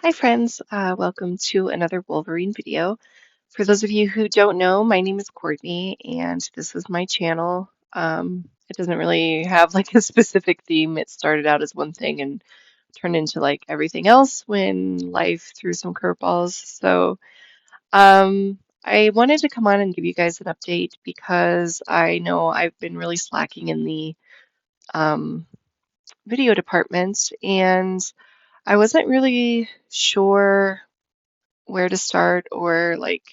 Hi friends, welcome to another Wolverine video. For those of you who don't know, my name is Courtney and this is my channel. It doesn't really have like a specific theme. It started out as one thing and turned into like everything else when life threw some curveballs. I wanted to come on and give you guys an update because I know I've been really slacking in the um, video department and I wasn't really sure where to start or like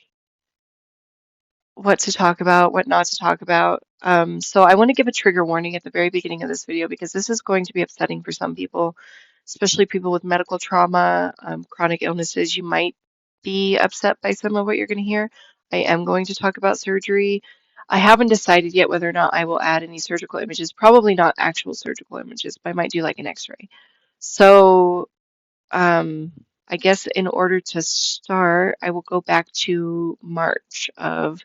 what to talk about, what not to talk about. So I want to give a trigger warning at the very beginning of this video because this is going to be upsetting for some people, especially people with medical trauma, chronic illnesses. You might be upset by some of what you're going to hear. I am going to talk about surgery. I haven't decided yet whether or not I will add any surgical images, probably not actual surgical images, but I might do like an x-ray. So um, I guess in order to start, I will go back to March of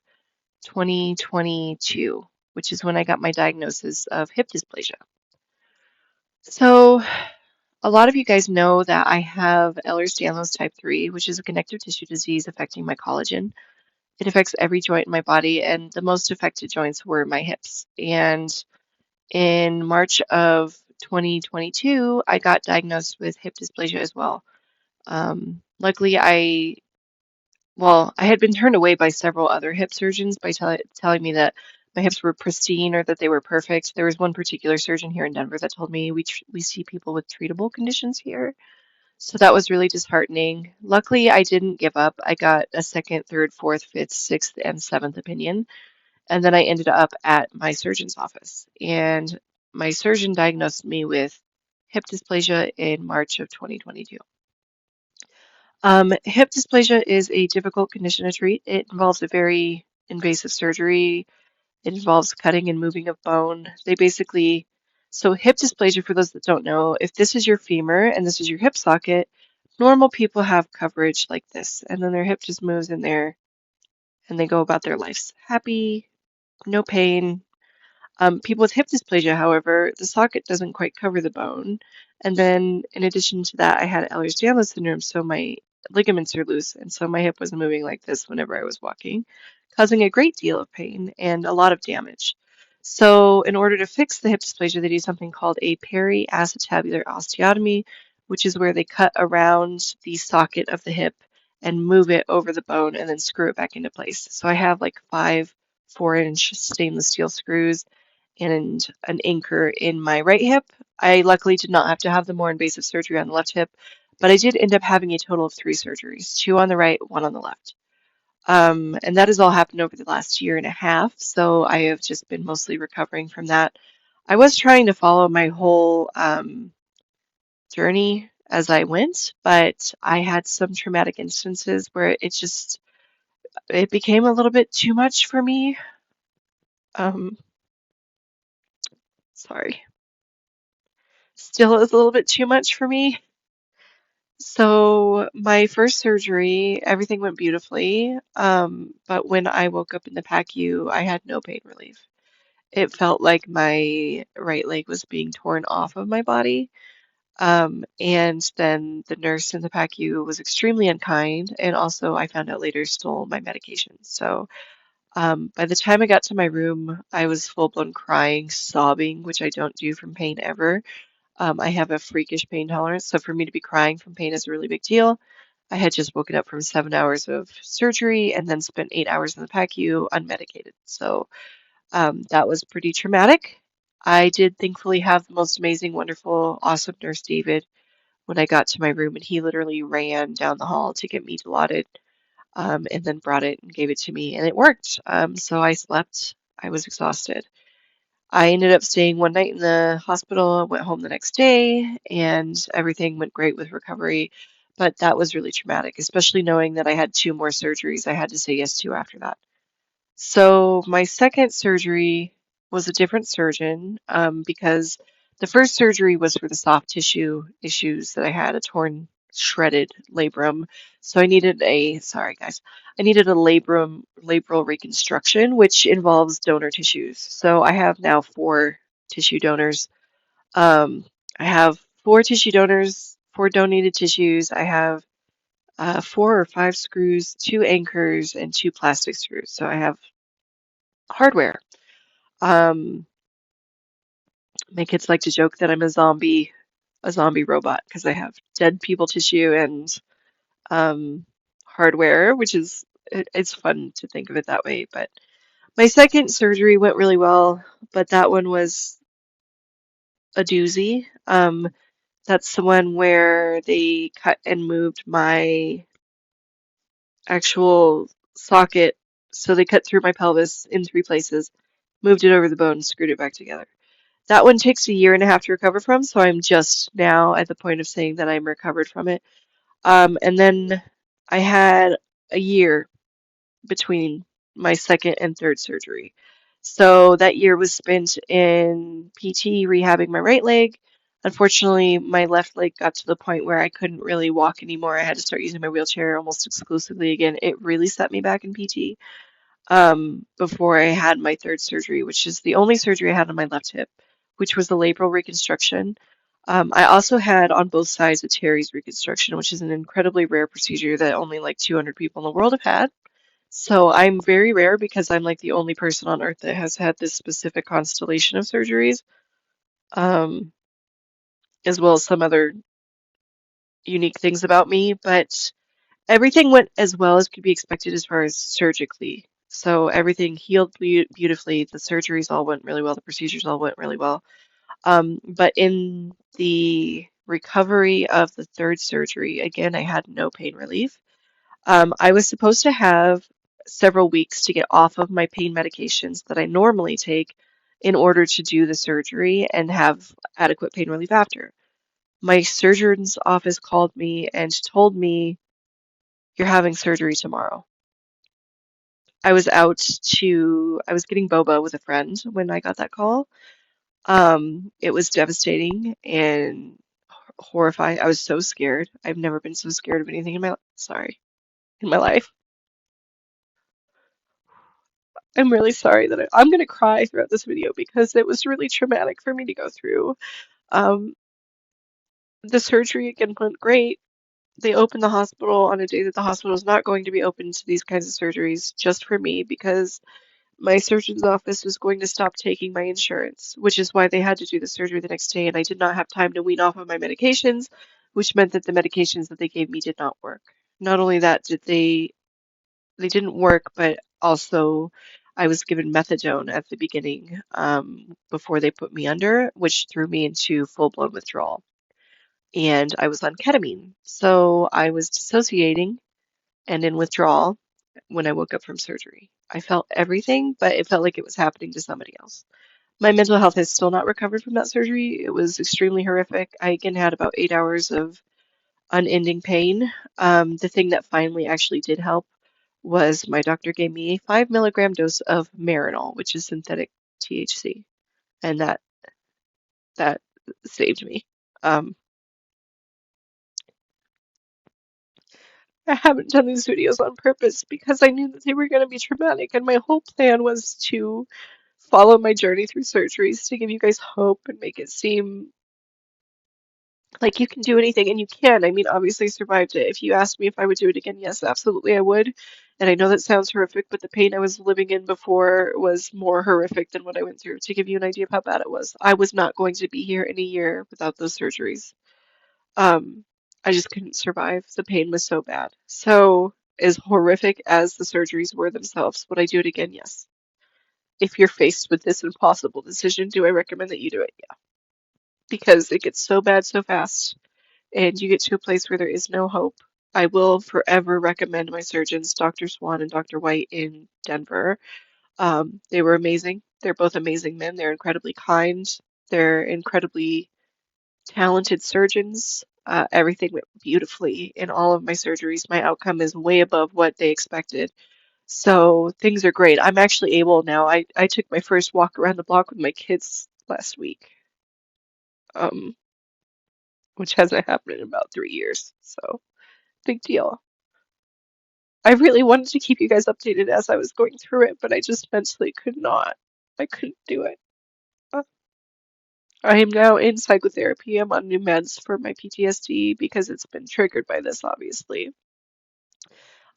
2022, which is when I got my diagnosis of hip dysplasia. So, a lot of you guys know that I have Ehlers-Danlos type 3, which is a connective tissue disease affecting my collagen. It affects every joint in my body, and the most affected joints were my hips. And in March of 2022, I got diagnosed with hip dysplasia as well. Luckily, I had been turned away by several other hip surgeons by telling me that my hips were pristine or that they were perfect. There was one particular surgeon here in Denver that told me we see people with treatable conditions here. So that was really disheartening. Luckily, I didn't give up. I got a second, third, fourth, fifth, sixth, and seventh opinion. And then I ended up at my surgeon's office. And my surgeon diagnosed me with hip dysplasia in March of 2022. Hip dysplasia is a difficult condition to treat. It involves a very invasive surgery. It involves cutting and moving of bone. So hip dysplasia, for those that don't know, if this is your femur and this is your hip socket, normal people have coverage like this, and then their hip just moves in there and they go about their lives happy, no pain. People with hip dysplasia, however, the socket doesn't quite cover the bone. And then in addition to that, I had Ehlers-Danlos syndrome, so my ligaments are loose, and so my hip was moving like this whenever I was walking, causing a great deal of pain and a lot of damage. So in order to fix the hip dysplasia, they do something called a periacetabular osteotomy, which is where they cut around the socket of the hip and move it over the bone and then screw it back into place. So I have like 5 4-inch stainless steel screws and an anchor in my right hip. I luckily did not have to have the more invasive surgery on the left hip, but I did end up having a total of 3 surgeries, 2 on the right, 1 on the left. And that has all happened over the last year and a half, so I have just been mostly recovering from that. I was trying to follow my whole journey as I went, but I had some traumatic instances where it became a little bit too much for me. Um, Sorry. Still is a little bit too much for me. So my first surgery, everything went beautifully. But when I woke up in the PACU, I had no pain relief. It felt like my right leg was being torn off of my body. And then the nurse in the PACU was extremely unkind, and also I found out later stole my medication. So by the time I got to my room, I was full-blown crying, sobbing, which I don't do from pain ever. I have a freakish pain tolerance, so for me to be crying from pain is a really big deal. I had just woken up from 7 hours of surgery and then spent 8 hours in the PACU unmedicated. So that was pretty traumatic. I did thankfully have the most amazing, wonderful, awesome nurse David when I got to my room, and he literally ran down the hall to get me Dilaudid, and then brought it and gave it to me, and it worked. So I slept. I was exhausted. I ended up staying one night in the hospital, went home the next day, and everything went great with recovery. But that was really traumatic, especially knowing that I had 2 more surgeries I had to say yes to after that. So my second surgery was a different surgeon because the first surgery was for the soft tissue issues that I had, a torn, shredded labrum. So sorry guys, I needed a labral reconstruction, which involves donor tissues. So I have now 4 tissue donors. I have 4 tissue donors, 4 donated tissues. I have four or five screws, two anchors, and two plastic screws. So I have hardware. Um, my kids like to joke that I'm a zombie robot because I have dead people tissue and um, hardware, which is it's fun to think of it that way. But my second surgery went really well, but that one was a doozy. That's the one where they cut and moved my actual socket. So they cut through my pelvis in three places, moved it over the bone, and screwed it back together. That one takes a year and a half to recover from, so I'm just now at the point of saying that I'm recovered from it. And then I had a year between my second and third surgery. So that year was spent in PT rehabbing my right leg. Unfortunately, my left leg got to the point where I couldn't really walk anymore. I had to start using my wheelchair almost exclusively again. It really set me back in PT before I had my third surgery, which is the only surgery I had on my left hip, which was the labral reconstruction. I also had on both sides a teres reconstruction, which is an incredibly rare procedure that only like 200 people in the world have had. So I'm very rare because I'm like the only person on earth that has had this specific constellation of surgeries, um, as well as some other unique things about me. But everything went as well as could be expected as far as surgically. So everything healed beautifully. The surgeries all went really well. The procedures all went really well. But in the recovery of the third surgery, again, I had no pain relief. I was supposed to have several weeks to get off of my pain medications that I normally take in order to do the surgery and have adequate pain relief after. My surgeon's office called me and told me, "You're having surgery tomorrow." I was getting boba with a friend when I got that call. It was devastating and horrifying. I was so scared. I've never been so scared of anything in my life. I'm really sorry that I'm gonna cry throughout this video because it was really traumatic for me to go through. Um, the surgery again went great. They opened the hospital on a day that the hospital is not going to be open to these kinds of surgeries just for me because my surgeon's office was going to stop taking my insurance, which is why they had to do the surgery the next day, and I did not have time to wean off of my medications, which meant that the medications that they gave me did not work. Not only that, they didn't work, but also I was given methadone at the beginning before they put me under, which threw me into full-blown withdrawal. And I was on ketamine, so I was dissociating and in withdrawal when I woke up from surgery. I felt everything, but it felt like it was happening to somebody else. My mental health has still not recovered from that surgery. It was extremely horrific. I again had about 8 hours of unending pain. The thing that finally actually did help was my doctor gave me a 5 milligram dose of Marinol, which is synthetic THC, and that saved me. Um, I haven't done these videos on purpose because I knew that they were going to be traumatic, and my whole plan was to follow my journey through surgeries to give you guys hope and make it seem like you can do anything, and you can. I mean, obviously, I survived it. If you asked me if I would do it again, yes, absolutely, I would. And I know that sounds horrific, but the pain I was living in before was more horrific than what I went through. To give you an idea of how bad it was, I was not going to be here in a year without those surgeries. Um, I just couldn't survive. The pain was so bad. So, as horrific as the surgeries were themselves, would I do it again? Yes. If you're faced with this impossible decision, do I recommend that you do it? Yeah. Because it gets so bad so fast, and you get to a place where there is no hope. I will forever recommend my surgeons, Dr. Swan and Dr. White in Denver. They were amazing. They're both amazing men. They're incredibly kind. They're incredibly talented surgeons. Everything went beautifully in all of my surgeries. My outcome is way above what they expected. So things are great. I'm actually able now. I took my first walk around the block with my kids last week, um, which hasn't happened in about 3 years. So big deal. I really wanted to keep you guys updated as I was going through it, but I just mentally could not. I couldn't do it. Uh, I am now in psychotherapy. I'm on new meds for my PTSD because it's been triggered by this, obviously.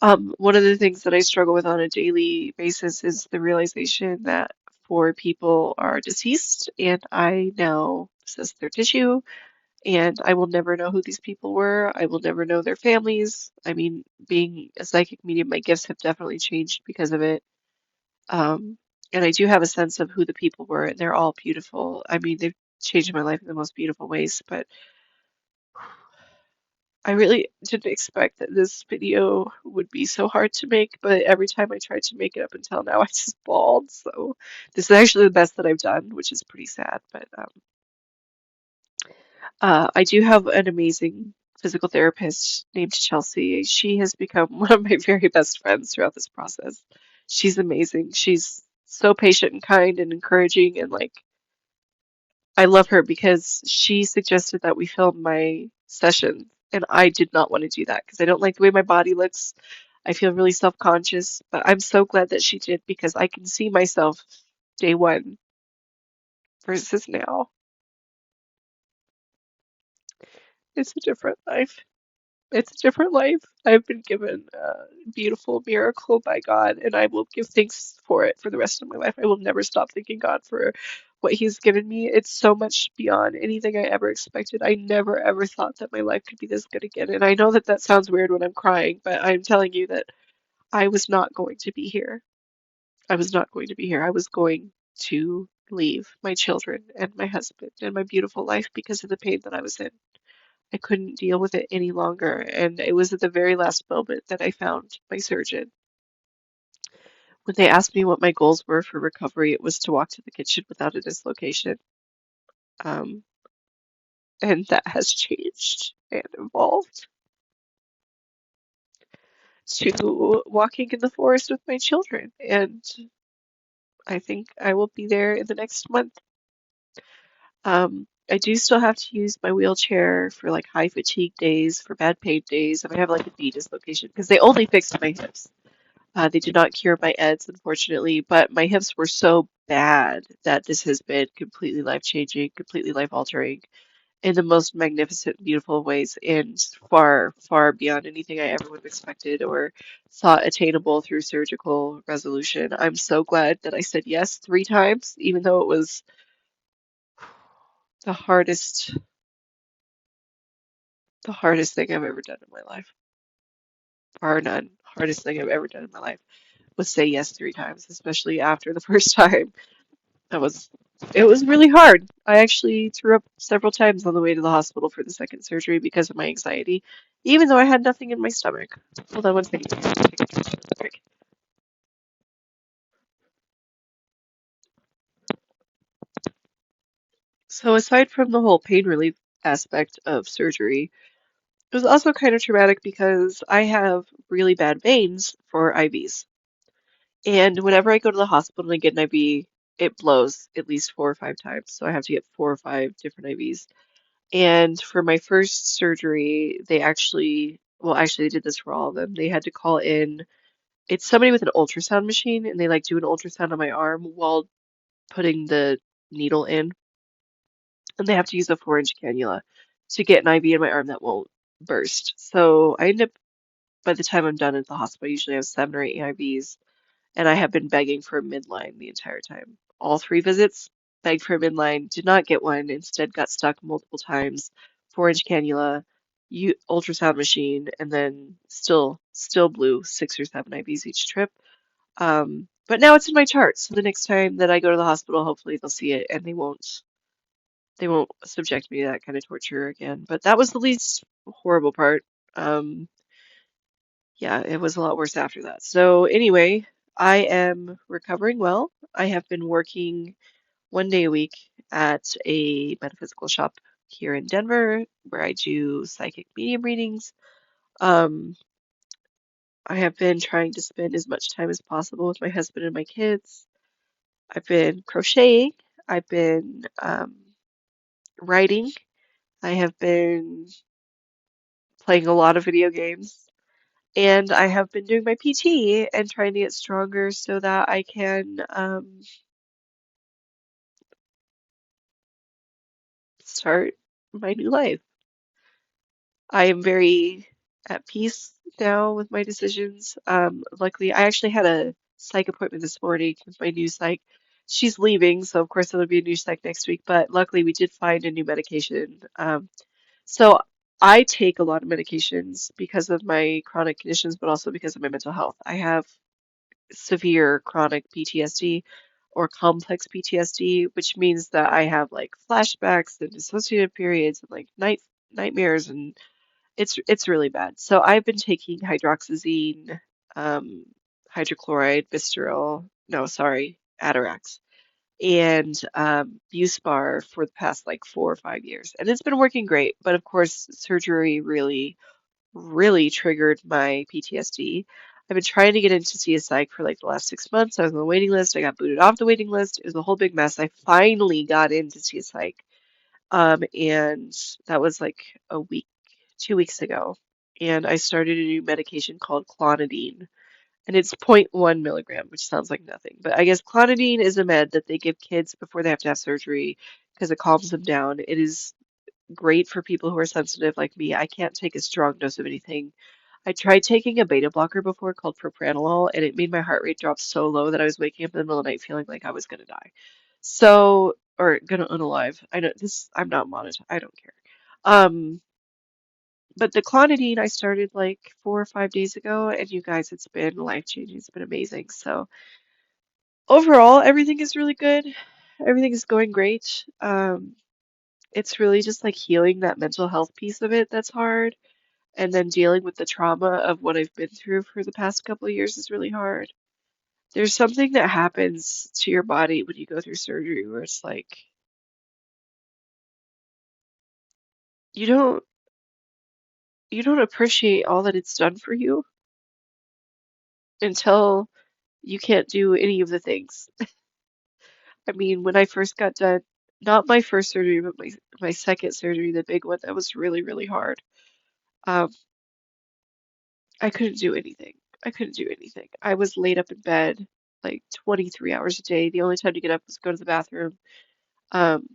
One of the things that I struggle with on a daily basis is the realization that four people are deceased, and I now possess their tissue, and I will never know who these people were. I will never know their families. I mean, being a psychic medium, my gifts have definitely changed because of it. Um, and I do have a sense of who the people were, and they're all beautiful. I mean, they've changed my life in the most beautiful ways, but I really didn't expect that this video would be so hard to make, but every time I tried to make it up until now, I just bawled. So this is actually the best that I've done, which is pretty sad. But I do have an amazing physical therapist named Chelsea. She has become one of my very best friends throughout this process. She's amazing. She's so patient and kind and encouraging, and like I love her because she suggested that we film my session, and I did not want to do that because I don't like the way my body looks. I feel really self-conscious, but I'm so glad that she did because I can see myself day one versus now. It's a different life. It's a different life. I've been given a beautiful miracle by God, and I will give thanks for it for the rest of my life. I will never stop thanking God for what He's given me. It's so much beyond anything I ever expected. I never ever thought that my life could be this good again. And I know that that sounds weird when I'm crying, but I'm telling you that I was not going to be here. I was not going to be here. I was going to leave my children and my husband and my beautiful life because of the pain that I was in. I couldn't deal with it any longer, and it was at the very last moment that I found my surgeon. When they asked me what my goals were for recovery, it was to walk to the kitchen without a dislocation. Um, and that has changed and evolved to walking in the forest with my children. And I think I will be there in the next month. I do still have to use my wheelchair for like high fatigue days, for bad pain days, if I have like a knee dislocation, because they only fixed my hips. They did not cure my eds, unfortunately, but my hips were so bad that this has been completely life-changing, completely life-altering in the most magnificent, beautiful ways, and far, far beyond anything I ever would have expected or thought attainable through surgical resolution. I'm so glad that I said yes 3 times, even though it was the hardest, the hardest thing I've ever done in my life. Bar none. Hardest thing I've ever done in my life was say yes 3 times, especially after the first time. That was, it was really hard. I actually threw up several times on the way to the hospital for the second surgery because of my anxiety, even though I had nothing in my stomach. Hold on one second. Break. So aside from the whole pain relief aspect of surgery, it was also kind of traumatic because I have really bad veins for IVs. And whenever I go to the hospital and get an IV, it blows at least 4 or 5 times. So I have to get 4 or 5 different IVs. And for my first surgery, they actually, well, actually, they did this for all of them. They had to call in, it's somebody with an ultrasound machine, and they like do an ultrasound on my arm while putting the needle in. And they have to use a 4-inch cannula to get an IV in my arm that won't burst. So I end up, by the time I'm done at the hospital, I usually have 7 or 8 IVs, and I have been begging for a midline the entire time. All 3 visits, begged for a midline, did not get one, instead got stuck multiple times. 4-inch cannula, ultrasound machine, and then still blew 6 or 7 IVs each trip. But now it's in my chart, so the next time that I go to the hospital, hopefully they'll see it and they won't subject me to that kind of torture again. But that was the least horrible part. Um, yeah, it was a lot worse after that. So anyway, I am recovering well. I have been working 1 day a week at a metaphysical shop here in Denver where I do psychic medium readings. Um, I have been trying to spend as much time as possible with my husband and my kids. I've been crocheting. I've been writing. I have been playing a lot of video games. And I have been doing my PT and trying to get stronger so that I can start my new life. I am very at peace now with my decisions. Luckily, I actually had a psych appointment this morning with my new psych. She's leaving, so of course there'll be a new psych next week. But luckily, we did find a new medication. So I take a lot of medications because of my chronic conditions, but also because of my mental health. I have severe chronic PTSD or complex PTSD, which means that I have like flashbacks and dissociative periods and like nightmares, and it's really bad. So I've been taking hydroxyzine, um, hydrochloride, Visceral, no, sorry, Atarax, and Buspar for the past like 4 or 5 years, and it's been working great. But of course, surgery really triggered my PTSD. I've been trying to get in to see a psych for like the last 6 months. I was on the waiting list. I got booted off the waiting list. It was a whole big mess. I finally got in to see a psych. And that was like a week, 2 weeks ago. And I started a new medication called clonidine. And it's zero point 0.1 milligram, which sounds like nothing. But I guess clonidine is a med that they give kids before they have to have surgery because it calms them down. It is great for people who are sensitive like me. I can't take a strong dose of anything. I tried taking a beta blocker before called propranolol, and it made my heart rate drop so low that I was waking up in the middle of the night feeling like I was gonna die. So, or gonna unalive. I know this, I'm not monitored. I don't care. Um, but the clonidine I started like 4 or 5 days ago, and you guys, it's been life-changing. It's been amazing. So overall, everything is really good. Everything is going great. It's really just like healing that mental health piece of it that's hard. And then dealing with the trauma of what I've been through for the past couple of years is really hard. There's something that happens to your body when you go through surgery where it's like you don't you don't appreciate all that it's done for you until you can't do any of the things. I mean, when I first got done, not my first surgery, but my second surgery, the big one, that was really hard. Um, I couldn't do anything. I couldn't do anything. I was laid up in bed like 23 hours a day. The only time to get up was go to the bathroom. Um,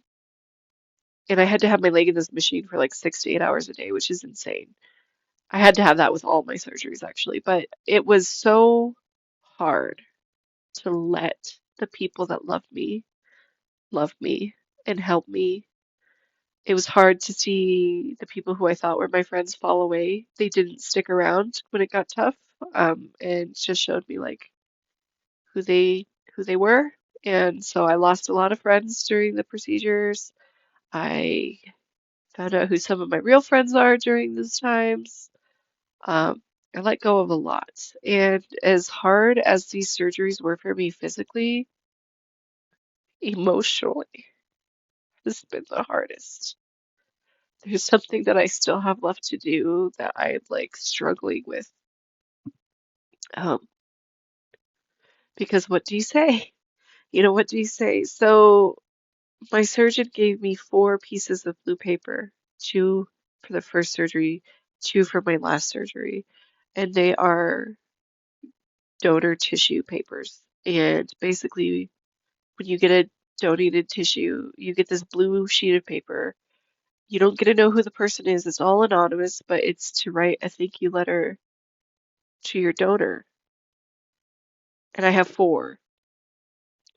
and I had to have my leg in this machine for like 6 to 8 hours a day, which is insane. I had to have that with all my surgeries actually, but it was so hard to let the people that love me and help me. It was hard to see the people who I thought were my friends fall away. They didn't stick around when it got tough, and just showed me like who they who they were. And so I lost a lot of friends during the procedures. I found out who some of my real friends are during those times. Um, I let go of a lot. And as hard as these surgeries were for me physically, emotionally has been the hardest. There's something that I still have left to do that I'm like struggling with. Um, because what do you say? You know, what do you say? So my surgeon gave me 4 pieces of blue paper, 2 for the first surgery, 2 for my last surgery, and they are donor tissue papers. And basically, when you get a donated tissue, you get this blue sheet of paper. You don't get to know who the person is. It's all anonymous, but it's to write a thank you letter to your donor. And I have 4.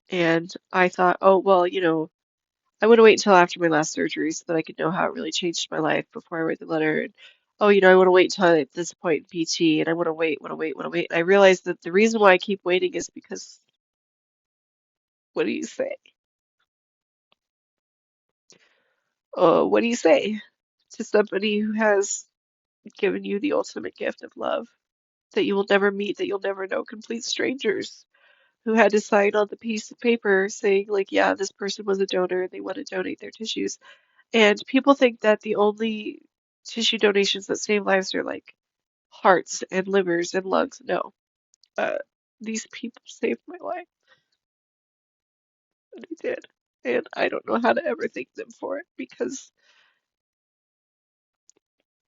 And I thought, oh, well, I want to wait until after my last surgery so that I could know how it really changed my life before I write the letter. And oh, I want to wait until I'm at this point in PT, and I want to wait, want to wait, want to wait. And I realized that the reason why I keep waiting is because what do you say? What do you say to somebody who has given you the ultimate gift of love that you will never meet, that you'll never know, complete strangers who had to sign on the piece of paper saying, like, yeah, this person was a donor and they want to donate their tissues. And people think that the only tissue donations that save lives are like hearts and livers and lungs. No, uh, these people saved my life, and they did. And I don't know how to ever thank them for it because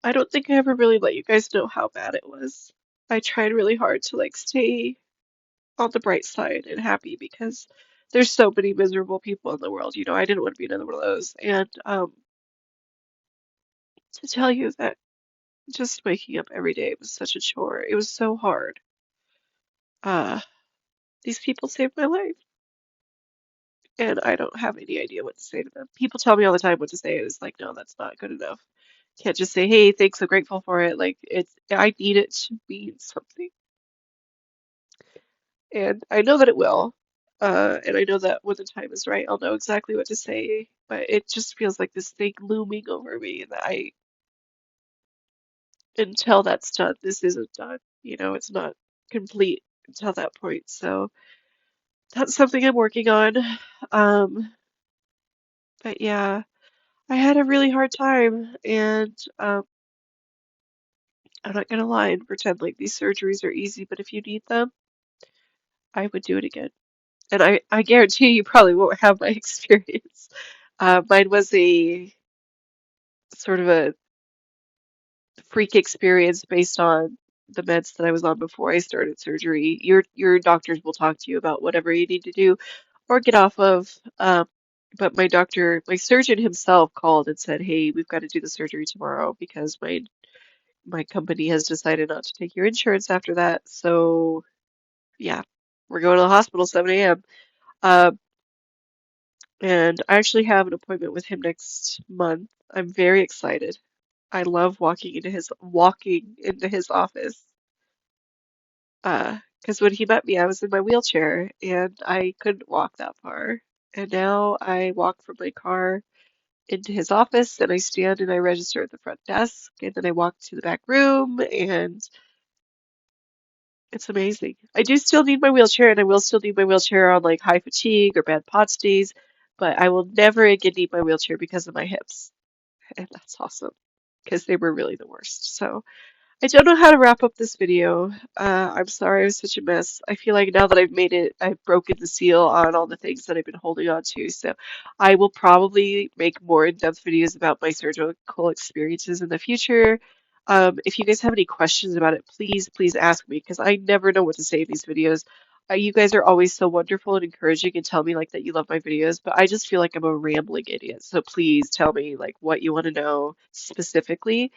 I don't think I ever really let you guys know how bad it was. I tried really hard to like stay on the bright side and happy because there's so many miserable people in the world. I didn't want to be another one of those. And to tell you that Just waking up every day was such a chore. It was so hard. Uh, these people saved my life, and I don't have any idea what to say to them. People tell me all the time what to say, and it's like, no, that's not good enough. Can't just say, hey, thanks, I'm grateful for it. Like, I need it to mean something. And I know that it will. And I know that when the time is right, I'll know exactly what to say. But it just feels like this thing looming over me that until that's done, this isn't done. It's not complete until that point. So that's something I'm working on. Um, but yeah, I had a really hard time, and I'm not gonna lie and pretend like these surgeries are easy, but if you need them, I would do it again. And I guarantee you probably won't have my experience. Mine was a sort of a freak experience based on the meds that I was on before I started surgery. Your doctors will talk to you about whatever you need to do or get off of. But my surgeon himself called and said, "Hey, we've got to do the surgery tomorrow because my company has decided not to take your insurance after that. So yeah, we're going to the hospital 7 a.m." Uh, and I actually have an appointment with him next month. I'm very excited. I love walking into his office. Because when he met me, I was in my wheelchair and I couldn't walk that far. And now I walk from my car into his office and I stand and I register at the front desk and then I walk to the back room and it's amazing. I do still need my wheelchair and I will still need my wheelchair on like high fatigue or bad POTS days, but I will never again need my wheelchair because of my hips. And that's awesome because they were really the worst. So I don't know how to wrap up this video. I'm sorry I was such a mess. I feel like now that I've made it, I've broken the seal on all the things that I've been holding on to. So I will probably make more in-depth videos about my surgical experiences in the future. If you guys have any questions about it, please ask me because I never know what to say in these videos. You guys are always so wonderful and encouraging and tell me like that you love my videos, but I just feel like I'm a rambling idiot. So please tell me like what you want to know specifically.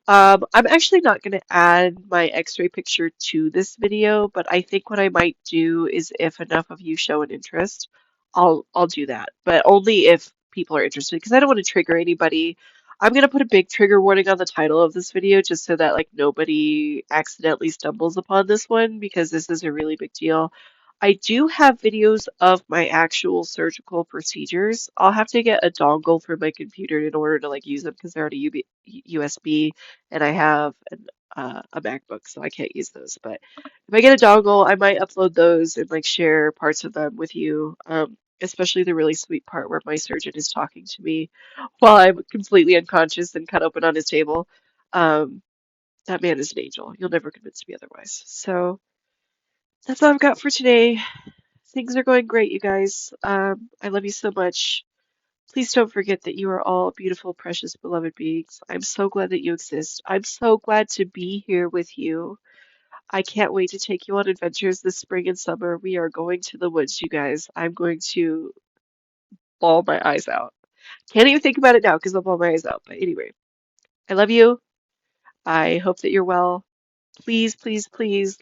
I'm actually not going to add my x-ray picture to this video, but I think what I might do is if enough of you show an interest, I'll do that. But only if people are interested, because I don't want to trigger anybody. I'm going to put a big trigger warning on the title of this video just so that like nobody accidentally stumbles upon this one because this is a really big deal. I do have videos of my actual surgical procedures. I'll have to get a dongle for my computer in order to like use them because they're on a USB and I have a MacBook, so I can't use those. But if I get a dongle, I might upload those and like share parts of them with you. Especially the really sweet part where my surgeon is talking to me while I'm completely unconscious and cut open on his table. Um, that man is an angel. You'll never convince me otherwise. So that's all I've got for today. Things are going great, you guys. I love you so much. Please don't forget that you are all beautiful, precious, beloved beings. I'm so glad that you exist. I'm so glad to be here with you. I can't wait to take you on adventures this spring and summer. We are going to the woods, you guys. I'm going to bawl my eyes out. Can't even think about it now because I'll bawl my eyes out. But anyway, I love you. I hope that you're well. Please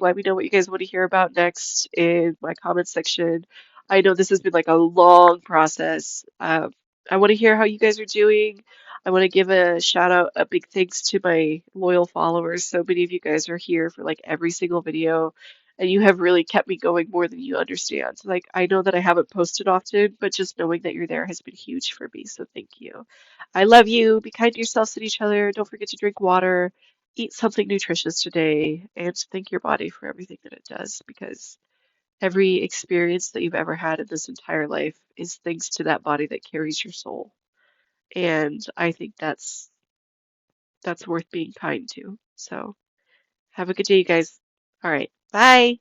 let me know what you guys want to hear about next in my comments section. I know this has been like a long process. I want to hear how you guys are doing. I want to give a shout out, a big thanks to my loyal followers. So many of you guys are here for like every single video, and you have really kept me going more than you understand. Like, I know that I haven't posted often, but just knowing that you're there has been huge for me. So thank you. I love you. Be kind to yourselves and each other. Don't forget to drink water, eat something nutritious today, and thank your body for everything that it does because every experience that you've ever had in this entire life is thanks to that body that carries your soul. And I think that's worth being kind to. So have a good day, you guys. All right. Bye.